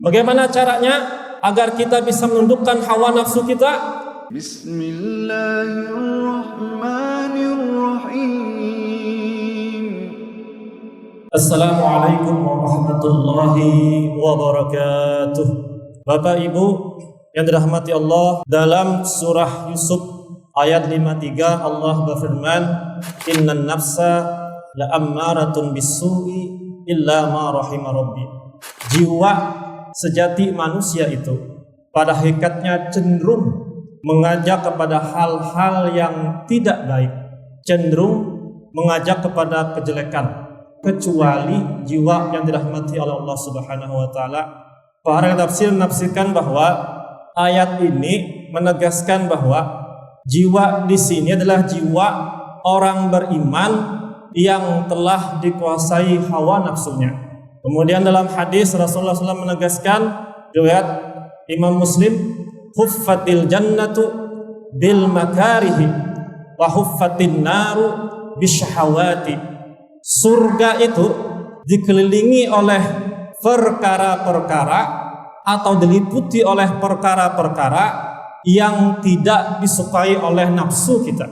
Bagaimana caranya agar kita bisa menundukkan hawa nafsu kita? Bismillahirrahmanirrahim. Assalamualaikum warahmatullahi wabarakatuh. Bapak Ibu yang dirahmati Allah, dalam surah Yusuf ayat 53 Allah berfirman, "Innan nafsa la'ammaratun bis-su'i illa ma rahima rabbi." Jiwa sejati manusia itu pada hakikatnya cenderung mengajak kepada hal-hal yang tidak baik, cenderung mengajak kepada kejelekan, kecuali jiwa yang dirahmati oleh Allah Subhanahu wa taala. Para tafsir menafsirkan bahwa ayat ini menegaskan bahwa jiwa di sini adalah jiwa orang beriman yang telah dikuasai hawa nafsunya. Kemudian dalam hadis Rasulullah SAW menegaskan, riwayat Imam Muslim, huffatil jannatu bil makarihi wa huffatin naru bisyahawati. Surga itu dikelilingi oleh perkara-perkara atau diliputi oleh perkara-perkara yang tidak disukai oleh nafsu kita.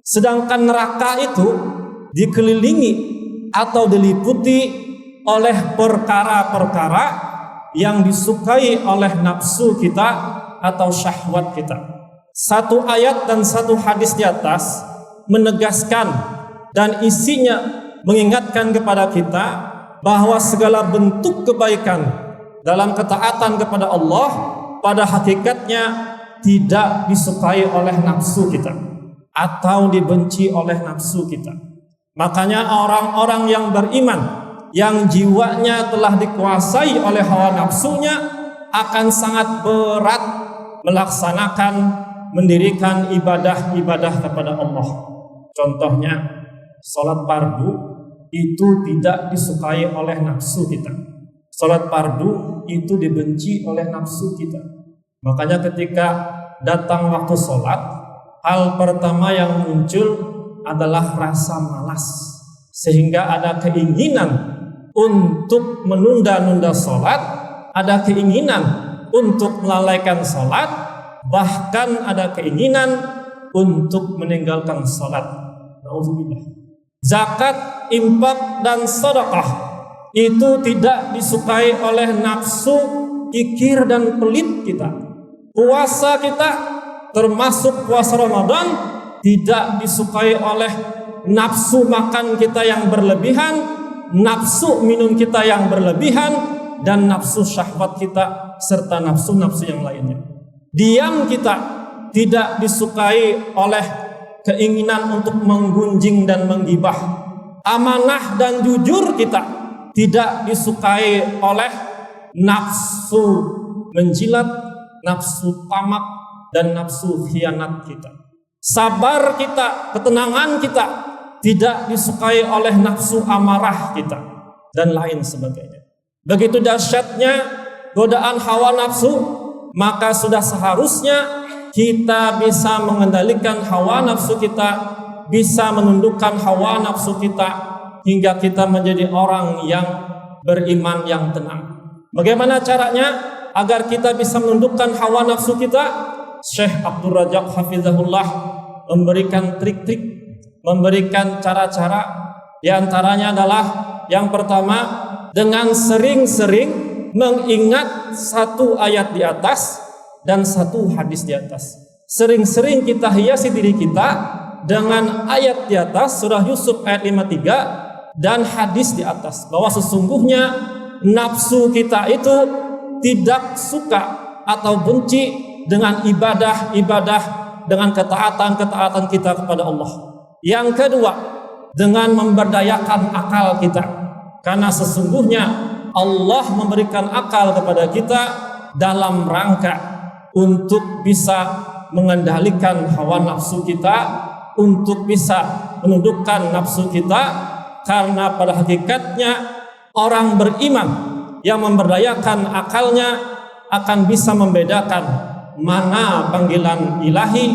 Sedangkan neraka itu dikelilingi atau diliputi oleh perkara-perkara yang disukai oleh nafsu kita atau syahwat kita. Satu ayat dan satu hadis di atas menegaskan dan isinya mengingatkan kepada kita bahwa segala bentuk kebaikan dalam ketaatan kepada Allah pada hakikatnya tidak disukai oleh nafsu kita atau dibenci oleh nafsu kita. Makanya orang-orang yang beriman yang jiwanya telah dikuasai oleh hawa nafsunya akan sangat berat melaksanakan, mendirikan ibadah-ibadah kepada Allah. Contohnya, salat fardu itu tidak disukai oleh nafsu kita. Salat fardu itu dibenci oleh nafsu kita. Makanya ketika datang waktu salat, hal pertama yang muncul adalah rasa malas, sehingga ada keinginan untuk menunda-nunda salat, ada keinginan untuk melalaikan salat, bahkan ada keinginan untuk meninggalkan salat. Nauzubillah. Zakat, infak, dan sedekah itu tidak disukai oleh nafsu kikir dan pelit kita. Puasa kita, termasuk puasa Ramadan, tidak disukai oleh nafsu makan kita yang berlebihan, nafsu minum kita yang berlebihan, dan nafsu syahwat kita serta nafsu-nafsu yang lainnya. Diam kita tidak disukai oleh keinginan untuk menggunjing dan menggibah. Amanah dan jujur kita tidak disukai oleh nafsu menjilat, nafsu tamak, dan nafsu khianat kita. Sabar kita, ketenangan kita tidak disukai oleh nafsu amarah kita, dan lain sebagainya. Begitu dahsyatnya godaan hawa nafsu, maka sudah seharusnya kita bisa mengendalikan hawa nafsu kita, bisa menundukkan hawa nafsu kita, hingga kita menjadi orang yang beriman yang tenang. Bagaimana caranya agar kita bisa menundukkan hawa nafsu kita? Syekh Abdul Razak Hafizahullah memberikan trik-trik, memberikan cara-cara. Di antaranya adalah yang pertama, dengan sering-sering mengingat satu ayat di atas dan satu hadis di atas. Sering-sering kita hiasi diri kita dengan ayat di atas surah Yusuf ayat 53 dan hadis di atas, bahwa sesungguhnya nafsu kita itu tidak suka atau benci dengan ibadah-ibadah, dengan ketaatan-ketaatan kita kepada Allah. Yang kedua, dengan memberdayakan akal kita, karena sesungguhnya Allah memberikan akal kepada kita dalam rangka untuk bisa mengendalikan hawa nafsu kita, untuk bisa menundukkan nafsu kita, karena pada hakikatnya orang beriman yang memberdayakan akalnya akan bisa membedakan mana panggilan ilahi,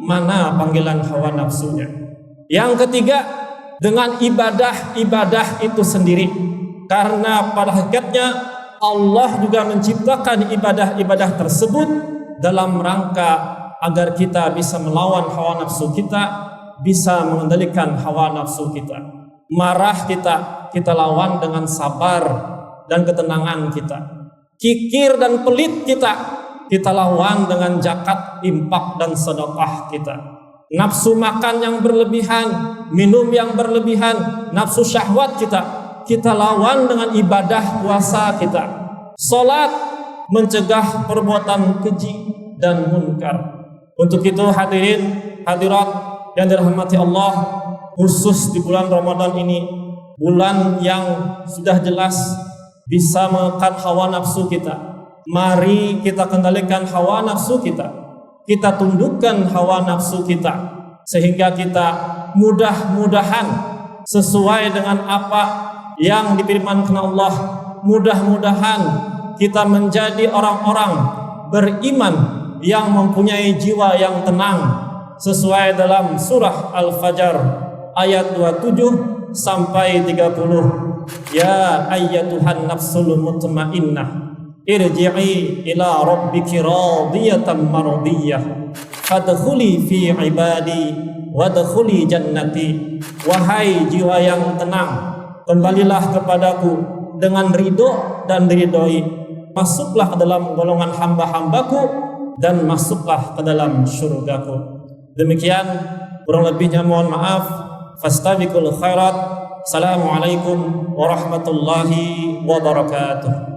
mana panggilan hawa nafsunya. Yang ketiga, dengan ibadah-ibadah itu sendiri, karena pada hakikatnya Allah juga menciptakan ibadah-ibadah tersebut dalam rangka agar kita bisa melawan hawa nafsu kita, bisa mengendalikan hawa nafsu kita. Marah kita lawan dengan sabar dan ketenangan kita. Kikir dan pelit kita lawan dengan zakat, infak dan sedekah kita. Nafsu makan yang berlebihan, minum yang berlebihan, nafsu syahwat kita lawan dengan ibadah puasa kita. Salat mencegah perbuatan keji dan munkar. Untuk itu hadirin hadirat yang dirahmati Allah, khusus di bulan Ramadan ini, bulan yang sudah jelas bisa menekan hawa nafsu kita. Mari kita kendalikan hawa nafsu kita. Kita tundukkan hawa nafsu kita sehingga kita mudah-mudahan sesuai dengan apa yang difirmankan Allah. Mudah-mudahan kita menjadi orang-orang beriman yang mempunyai jiwa yang tenang sesuai dalam surah Al-Fajr ayat 27 sampai 30. Ya ayyatuhan nafsul mutmainnah irji'i ila rabbiki radiyatan mardiyah fadkhuli fi ibadi wadkhuli jannati. Wahai jiwa yang tenang, kembalilah kepadaku dengan ridho dan diridhoi, masuklah ke dalam golongan hamba-hambaku dan masuklah ke dalam syurgaku. Demikian, kurang lebihnya mohon maaf. Fastabiqul khairat. Assalamualaikum warahmatullahi wabarakatuh.